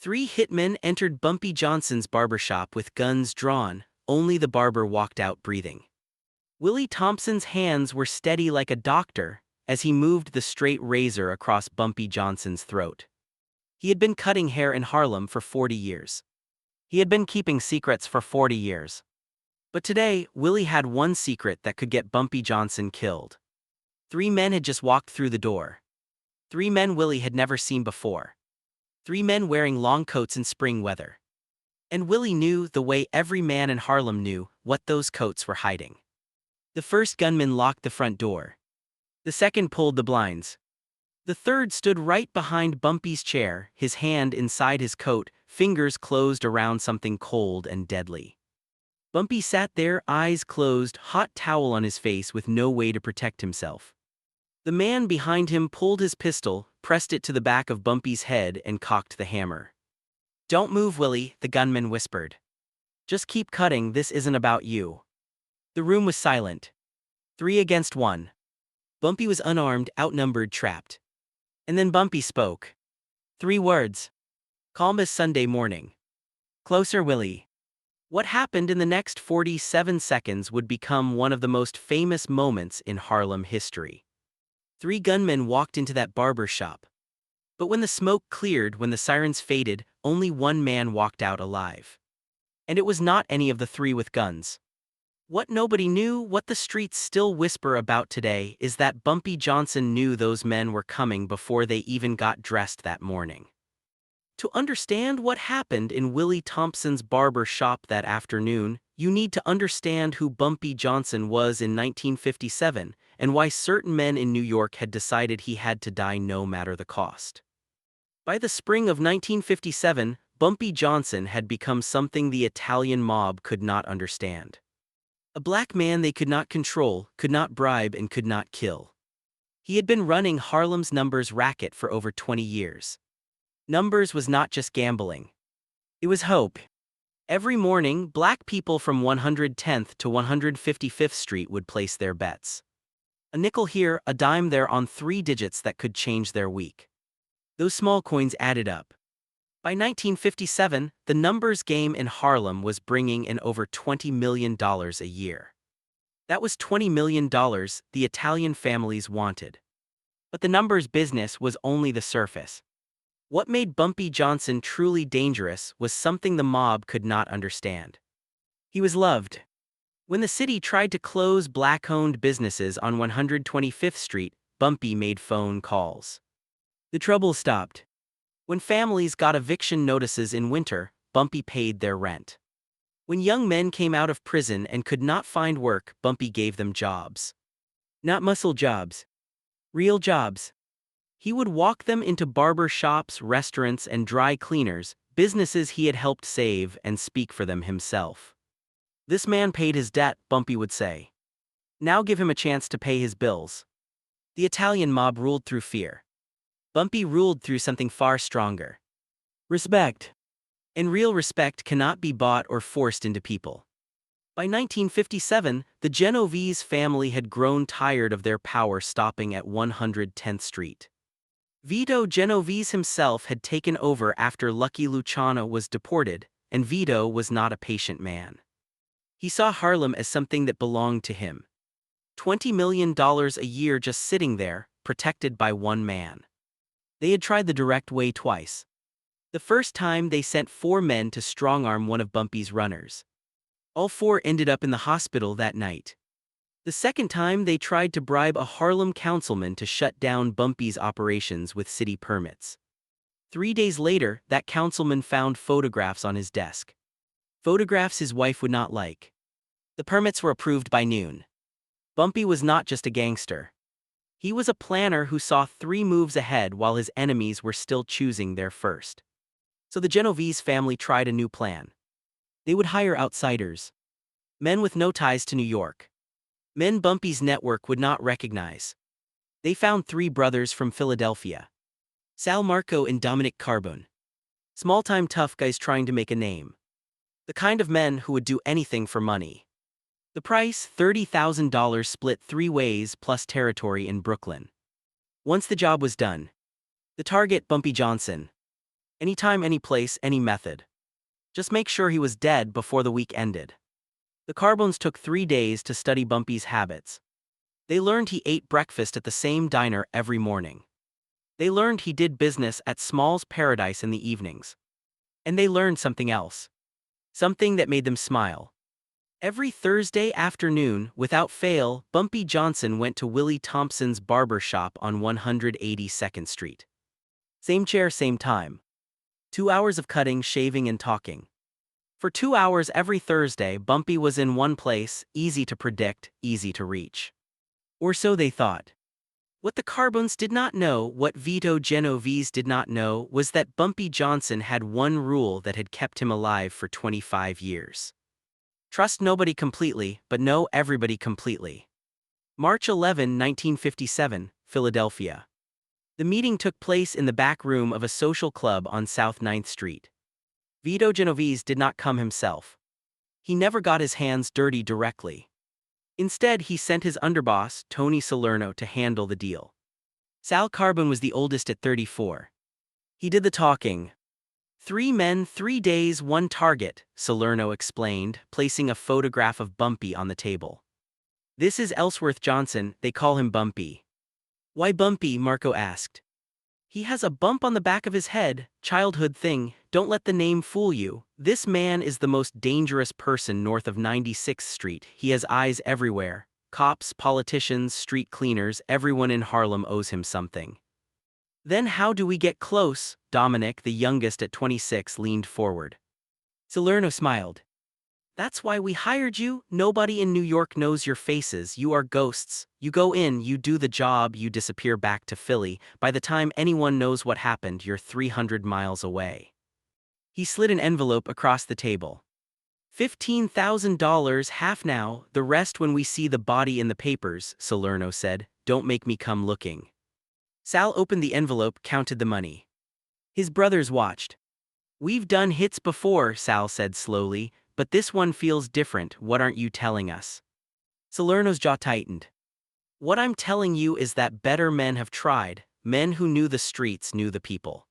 Three hitmen entered Bumpy Johnson's barbershop with guns drawn. Only the barber walked out breathing. Willie Thompson's hands were steady like a doctor as he moved the straight razor across Bumpy Johnson's throat. He had been cutting hair in Harlem for 40 years. He had been keeping secrets for 40 years. But today, Willie had one secret that could get Bumpy Johnson killed. Three men had just walked through the door. Three men Willie had never seen before. Three men wearing long coats in spring weather. And Willie knew, the way every man in Harlem knew, what those coats were hiding. The first gunman locked the front door. The second pulled the blinds. The third stood right behind Bumpy's chair, his hand inside his coat, fingers closed around something cold and deadly. Bumpy sat there, eyes closed, hot towel on his face with no way to protect himself. The man behind him pulled his pistol, pressed it to the back of Bumpy's head and cocked the hammer. "Don't move, Willie," the gunman whispered. "Just keep cutting, this isn't about you." The room was silent. 3 against 1. Bumpy was unarmed, outnumbered, trapped. And then Bumpy spoke. 3 words. Calm as Sunday morning. "Closer, Willie." What happened in the next 47 seconds would become one of the most famous moments in Harlem history. 3 gunmen walked into that barber shop. But when the smoke cleared, when the sirens faded, only one man walked out alive. And it was not any of the 3 with guns. What nobody knew, what the streets still whisper about today, is that Bumpy Johnson knew those men were coming before they even got dressed that morning. To understand what happened in Willie Thompson's barber shop that afternoon, you need to understand who Bumpy Johnson was in 1957 and why certain men in New York had decided he had to die no matter the cost. By the spring of 1957, Bumpy Johnson had become something the Italian mob could not understand. A black man they could not control, could not bribe, and could not kill. He had been running Harlem's numbers racket for over 20 years. Numbers was not just gambling. It was hope. Every morning, black people from 110th to 155th Street would place their bets. A nickel here, a dime there on 3 digits that could change their week. Those small coins added up. By 1957, the numbers game in Harlem was bringing in over $20 million a year. That was $20 million the Italian families wanted. But the numbers business was only the surface. What made Bumpy Johnson truly dangerous was something the mob could not understand. He was loved. When the city tried to close black-owned businesses on 125th Street, Bumpy made phone calls. The trouble stopped. When families got eviction notices in winter, Bumpy paid their rent. When young men came out of prison and could not find work, Bumpy gave them jobs. Not muscle jobs. Real jobs. He would walk them into barber shops, restaurants, and dry cleaners, businesses he had helped save, and speak for them himself. "This man paid his debt," Bumpy would say. "Now give him a chance to pay his bills." The Italian mob ruled through fear. Bumpy ruled through something far stronger. Respect. And real respect cannot be bought or forced into people. By 1957, the Genovese family had grown tired of their power stopping at 110th Street. Vito Genovese himself had taken over after Lucky Luciano was deported, and Vito was not a patient man. He saw Harlem as something that belonged to him. $20 million a year just sitting there, protected by one man. They had tried the direct way twice. The first time they sent 4 men to strong-arm one of Bumpy's runners. All 4 ended up in the hospital that night. The second time they tried to bribe a Harlem councilman to shut down Bumpy's operations with city permits. 3 days later, that councilman found photographs on his desk. Photographs his wife would not like. The permits were approved by noon. Bumpy was not just a gangster. He was a planner who saw 3 moves ahead while his enemies were still choosing their first. So the Genovese family tried a new plan. They would hire outsiders. Men with no ties to New York. Men Bumpy's network would not recognize. They found 3 brothers from Philadelphia. Sal Marco and Dominic Carbone. Small-time tough guys trying to make a name. The kind of men who would do anything for money. The price, $30,000 split 3 ways plus territory in Brooklyn. Once the job was done. The target, Bumpy Johnson. Anytime, any place, any method. Just make sure he was dead before the week ended. The Carbones took 3 days to study Bumpy's habits. They learned he ate breakfast at the same diner every morning. They learned he did business at Small's Paradise in the evenings. And they learned something else. Something that made them smile. Every Thursday afternoon, without fail, Bumpy Johnson went to Willie Thompson's Barbershop on 182nd Street. Same chair, same time. 2 hours of cutting, shaving, and talking. For 2 hours every Thursday, Bumpy was in one place, easy to predict, easy to reach. Or so they thought. What the Carbones did not know, what Vito Genovese did not know, was that Bumpy Johnson had one rule that had kept him alive for 25 years. Trust nobody completely, but know everybody completely. March 11, 1957, Philadelphia. The meeting took place in the back room of a social club on South 9th Street. Vito Genovese did not come himself. He never got his hands dirty directly. Instead, he sent his underboss, Tony Salerno, to handle the deal. Sal Carbone was the oldest at 34. He did the talking. 3 men, 3 days, 1 target, Salerno explained, placing a photograph of Bumpy on the table. This is Ellsworth Johnson, they call him Bumpy. Why Bumpy? Marco asked. He has a bump on the back of his head, childhood thing, don't let the name fool you. This man is the most dangerous person north of 96th Street. He has eyes everywhere. Cops, politicians, street cleaners, everyone in Harlem owes him something. Then how do we get close? Dominic, the youngest at 26, leaned forward. Salerno smiled. That's why we hired you. Nobody in New York knows your faces. You are ghosts. You go in, you do the job, you disappear back to Philly. By the time anyone knows what happened, you're 300 miles away. He slid an envelope across the table. $15,000, half now, the rest when we see the body in the papers, Salerno said. Don't make me come looking. Sal opened the envelope, counted the money. His brothers watched. We've done hits before, Sal said slowly. But this one feels different. What aren't you telling us? Salerno's jaw tightened. What I'm telling you is that better men have tried. Men who knew the streets knew the people.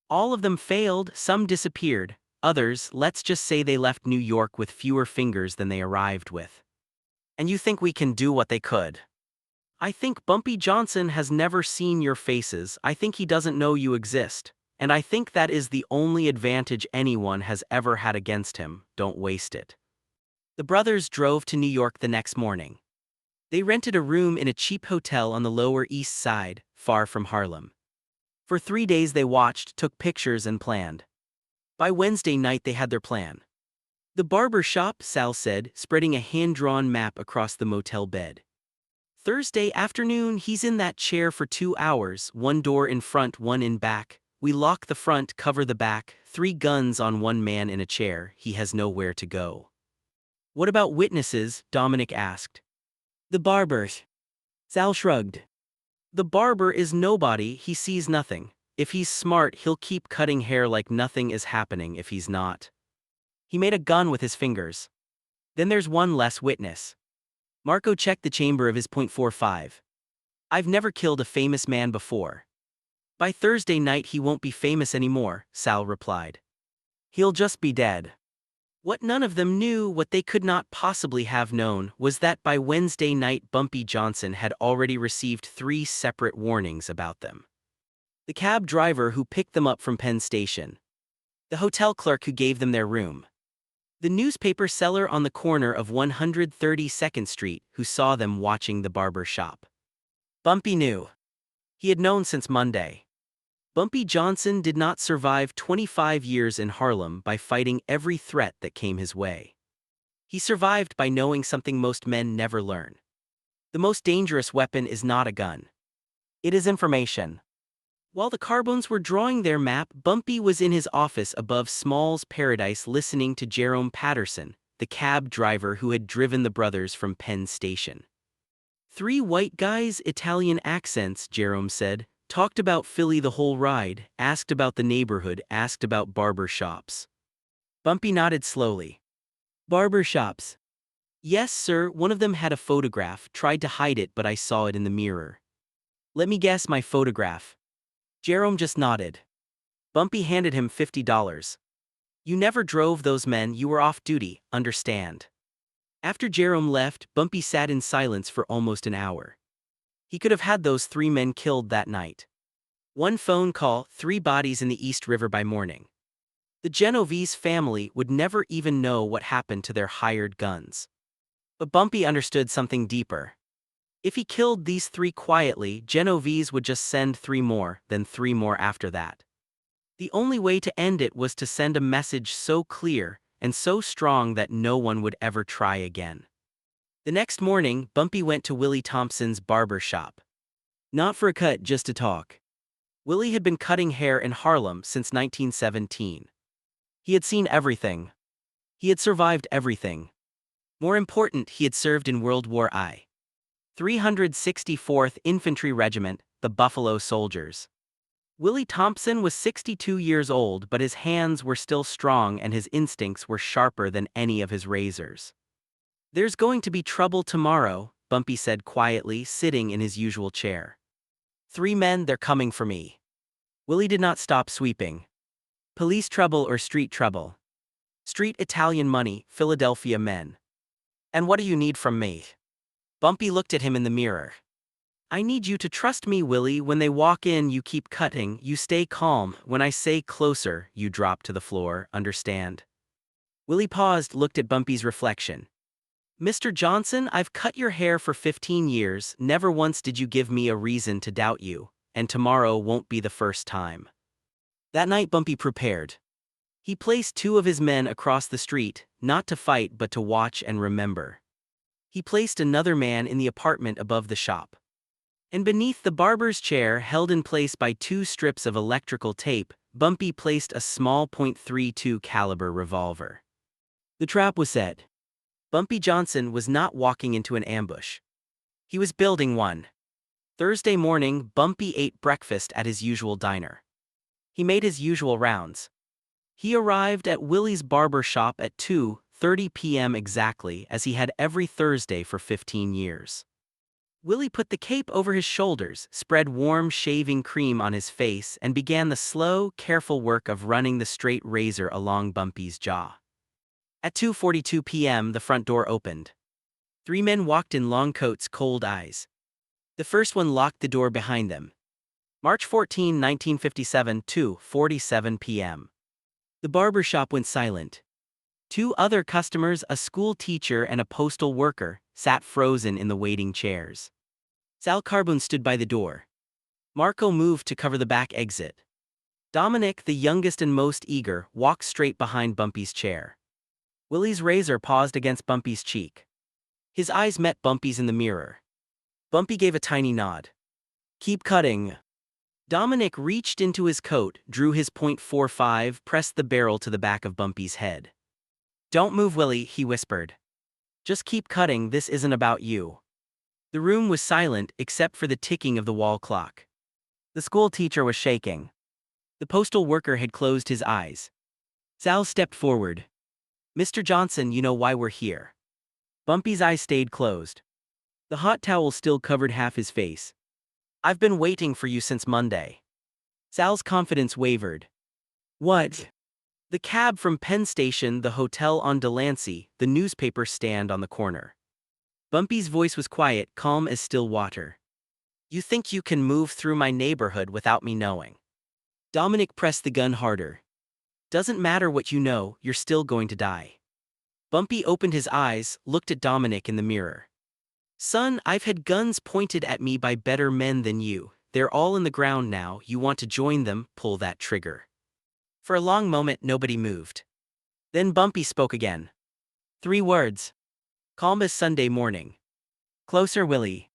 All of them failed, some disappeared. Others, let's just say they left New York with fewer fingers than they arrived with. And you think we can do what they could? I think Bumpy Johnson has never seen your faces. I think he doesn't know you exist. And I think that is the only advantage anyone has ever had against him. Don't waste it. The brothers drove to New York the next morning. They rented a room in a cheap hotel on the Lower East Side, far from Harlem. For 3 days they watched, took pictures, and planned. By Wednesday night they had their plan. The Barbershop, Sal said, spreading a hand-drawn map across the motel bed. Thursday afternoon he's in that chair for 2 hours, 1 door in front, 1 in back. We lock the front, cover the back, 3 guns on 1 man in a chair, he has nowhere to go. What about witnesses? Dominic asked. The barbers. Sal shrugged. The barber is nobody, he sees nothing. If he's smart, he'll keep cutting hair like nothing is happening. If he's not. He made a gun with his fingers. Then there's 1 less witness. Marco checked the chamber of his .45. I've never killed a famous man before. By Thursday night he won't be famous anymore, Sal replied. He'll just be dead. What none of them knew, what they could not possibly have known, was that by Wednesday night Bumpy Johnson had already received 3 separate warnings about them. The cab driver who picked them up from Penn Station. The hotel clerk who gave them their room. The newspaper seller on the corner of 132nd Street who saw them watching the barber shop. Bumpy knew. He had known since Monday. Bumpy Johnson did not survive 25 years in Harlem by fighting every threat that came his way. He survived by knowing something most men never learn. The most dangerous weapon is not a gun. It is information. While the Carbones were drawing their map, Bumpy was in his office above Small's Paradise listening to Jerome Patterson, the cab driver who had driven the brothers from Penn Station. 3 white guys, Italian accents, Jerome said. Talked about Philly the whole ride, asked about the neighborhood, asked about barber shops. Bumpy nodded slowly. Barber shops. Yes, sir, one of them had a photograph, tried to hide it but I saw it in the mirror. Let me guess, my photograph. Jerome just nodded. Bumpy handed him $50. You never drove those men, you were off duty, understand? After Jerome left, Bumpy sat in silence for almost an hour. He could have had those 3 men killed that night. One phone call, 3 bodies in the East River by morning. The Genovese family would never even know what happened to their hired guns. But Bumpy understood something deeper. If he killed these 3 quietly, Genovese would just send 3 more, then 3 more after that. The only way to end it was to send a message so clear and so strong that no one would ever try again. The next morning, Bumpy went to Willie Thompson's barber shop. Not for a cut, just to talk. Willie had been cutting hair in Harlem since 1917. He had seen everything. He had survived everything. More important, he had served in World War I. 364th Infantry Regiment, the Buffalo Soldiers. Willie Thompson was 62 years old, but his hands were still strong and his instincts were sharper than any of his razors. There's going to be trouble tomorrow, Bumpy said quietly, sitting in his usual chair. 3 men, they're coming for me. Willie did not stop sweeping. Police trouble or street trouble? Street Italian money, Philadelphia men. And what do you need from me? Bumpy looked at him in the mirror. I need you to trust me, Willie. When they walk in, you keep cutting, you stay calm. When I say closer, you drop to the floor, understand? Willie paused, looked at Bumpy's reflection. Mr. Johnson, I've cut your hair for 15 years, never once did you give me a reason to doubt you, and tomorrow won't be the first time. That night Bumpy prepared. He placed 2 of his men across the street, not to fight but to watch and remember. He placed another man in the apartment above the shop. And beneath the barber's chair, held in place by 2 strips of electrical tape, Bumpy placed a small .32 caliber revolver. The trap was set. Bumpy Johnson was not walking into an ambush. He was building one. Thursday morning, Bumpy ate breakfast at his usual diner. He made his usual rounds. He arrived at Willie's barbershop at 2:30 p.m. exactly, as he had every Thursday for 15 years. Willie put the cape over his shoulders, spread warm shaving cream on his face, and began the slow, careful work of running the straight razor along Bumpy's jaw. At 2:42 p.m. the front door opened. 3 men walked in long coats, cold eyes. The first one locked the door behind them. March 14, 1957, 2:47 p.m. The barbershop went silent. 2 other customers, a school teacher and a postal worker, sat frozen in the waiting chairs. Sal Carbone stood by the door. Marco moved to cover the back exit. Dominic, the youngest and most eager, walked straight behind Bumpy's chair. Willie's razor paused against Bumpy's cheek. His eyes met Bumpy's in the mirror. Bumpy gave a tiny nod. Keep cutting. Dominic reached into his coat, drew his .45, pressed the barrel to the back of Bumpy's head. Don't move, Willie, he whispered. Just keep cutting, this isn't about you. The room was silent except for the ticking of the wall clock. The school teacher was shaking. The postal worker had closed his eyes. Sal stepped forward. Mr. Johnson, you know why we're here. Bumpy's eyes stayed closed. The hot towel still covered half his face. I've been waiting for you since Monday. Sal's confidence wavered. What? The cab from Penn Station, the hotel on Delancey, the newspaper stand on the corner. Bumpy's voice was quiet, calm as still water. You think you can move through my neighborhood without me knowing? Dominic pressed the gun harder. Doesn't matter what you know, you're still going to die. Bumpy opened his eyes, looked at Dominic in the mirror. Son, I've had guns pointed at me by better men than you. They're all in the ground now. You want to join them, pull that trigger. For a long moment, nobody moved. Then Bumpy spoke again. 3 words. Calm as Sunday morning. Closer, Willie.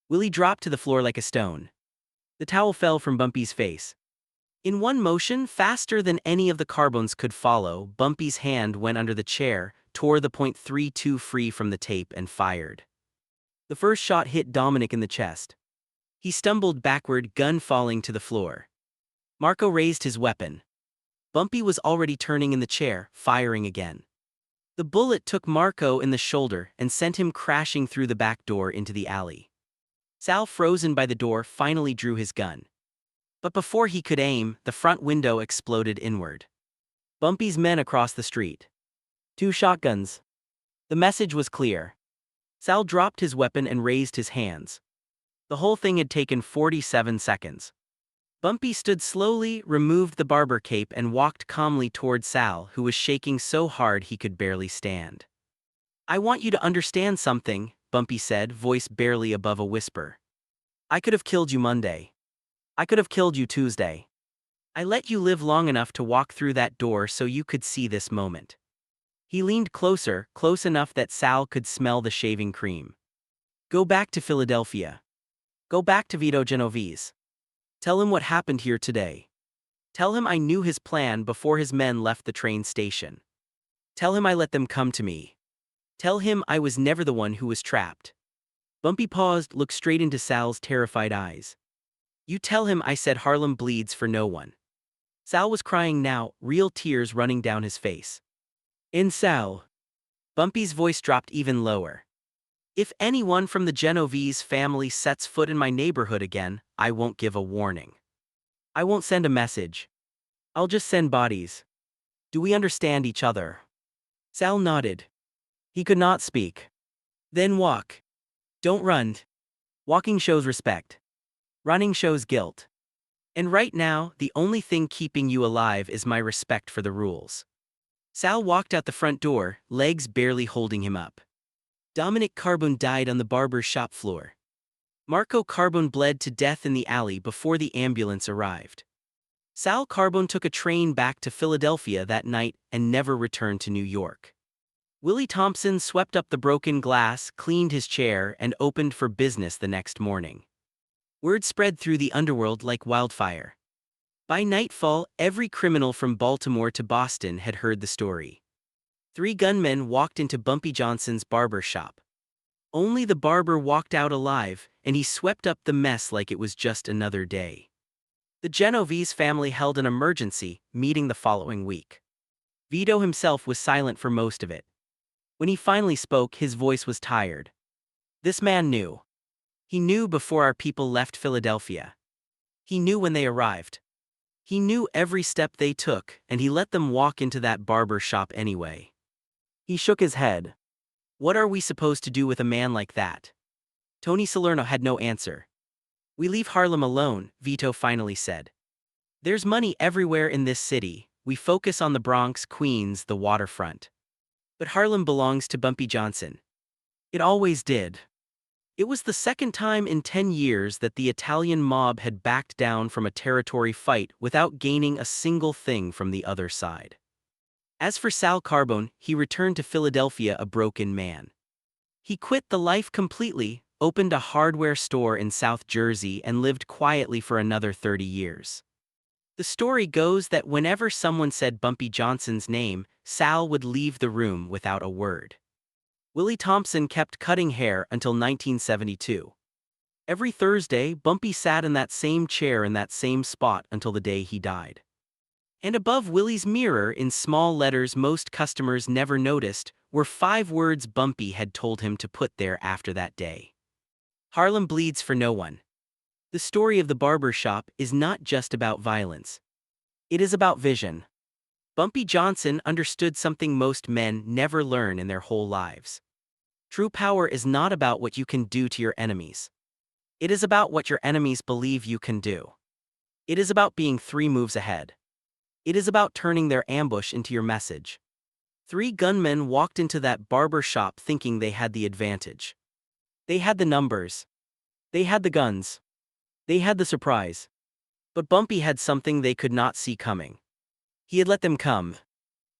Willie dropped to the floor like a stone. The towel fell from Bumpy's face. In one motion, faster than any of the Carbones could follow, Bumpy's hand went under the chair, tore the .32 free from the tape, and fired. The first shot hit Dominic in the chest. He stumbled backward, gun falling to the floor. Marco raised his weapon. Bumpy was already turning in the chair, firing again. The bullet took Marco in the shoulder and sent him crashing through the back door into the alley. Sal, frozen by the door, finally drew his gun. But before he could aim, the front window exploded inward. Bumpy's men across the street. 2 shotguns. The message was clear. Sal dropped his weapon and raised his hands. The whole thing had taken 47 seconds. Bumpy stood slowly, removed the barber cape and walked calmly toward Sal, who was shaking so hard he could barely stand. "I want you to understand something," Bumpy said, voice barely above a whisper. "I could have killed you Monday. I could have killed you Tuesday. I let you live long enough to walk through that door so you could see this moment." He leaned closer, close enough that Sal could smell the shaving cream. "Go back to Philadelphia. Go back to Vito Genovese. Tell him what happened here today. Tell him I knew his plan before his men left the train station. Tell him I let them come to me. Tell him I was never the one who was trapped." Bumpy paused, looked straight into Sal's terrified eyes. "You tell him I said Harlem bleeds for no one." Sal was crying now, real tears running down his face. "And Sal," Bumpy's voice dropped even lower, "if anyone from the Genovese family sets foot in my neighborhood again, I won't give a warning. I won't send a message. I'll just send bodies. Do we understand each other?" Sal nodded. He could not speak. "Then walk. Don't run. Walking shows respect. Running shows guilt. And right now, the only thing keeping you alive is my respect for the rules." Sal walked out the front door, legs barely holding him up. Dominic Carbone died on the barber's shop floor. Marco Carbone bled to death in the alley before the ambulance arrived. Sal Carbone took a train back to Philadelphia that night and never returned to New York. Willie Thompson swept up the broken glass, cleaned his chair, and opened for business the next morning. Word spread through the underworld like wildfire. By nightfall, every criminal from Baltimore to Boston had heard the story. 3 gunmen walked into Bumpy Johnson's barber shop. Only the barber walked out alive, and he swept up the mess like it was just another day. The Genovese family held an emergency meeting the following week. Vito himself was silent for most of it. When he finally spoke, his voice was tired. "This man knew. He knew before our people left Philadelphia. He knew when they arrived. He knew every step they took, and he let them walk into that barber shop anyway." He shook his head. "What are we supposed to do with a man like that?" Tony Salerno had no answer. "We leave Harlem alone," Vito finally said. "There's money everywhere in this city. We focus on the Bronx, Queens, the waterfront. But Harlem belongs to Bumpy Johnson. It always did." It was the second time in 10 years that the Italian mob had backed down from a territory fight without gaining a single thing from the other side. As for Sal Carbone, he returned to Philadelphia a broken man. He quit the life completely, opened a hardware store in South Jersey, and lived quietly for another 30 years. The story goes that whenever someone said Bumpy Johnson's name, Sal would leave the room without a word. Willie Thompson kept cutting hair until 1972. Every Thursday, Bumpy sat in that same chair in that same spot until the day he died. And above Willie's mirror, in small letters most customers never noticed, were 5 words Bumpy had told him to put there after that day. "Harlem bleeds for no one." The story of the barber shop is not just about violence. It is about vision. Bumpy Johnson understood something most men never learn in their whole lives. True power is not about what you can do to your enemies. It is about what your enemies believe you can do. It is about being 3 moves ahead. It is about turning their ambush into your message. 3 gunmen walked into that barber shop thinking they had the advantage. They had the numbers. They had the guns. They had the surprise. But Bumpy had something they could not see coming. He had let them come.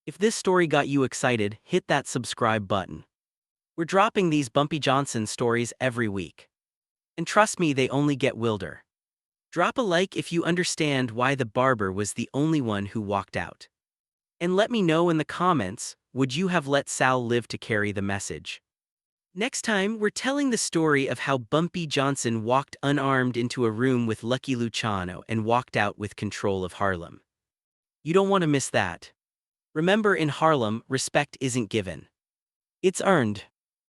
If this story got you excited, hit that subscribe button. We're dropping these Bumpy Johnson stories every week. And trust me, they only get wilder. Drop a like if you understand why the barber was the only one who walked out. And let me know in the comments, would you have let Sal live to carry the message? Next time, we're telling the story of how Bumpy Johnson walked unarmed into a room with Lucky Luciano and walked out with control of Harlem. You don't want to miss that. Remember, in Harlem, respect isn't given. It's earned.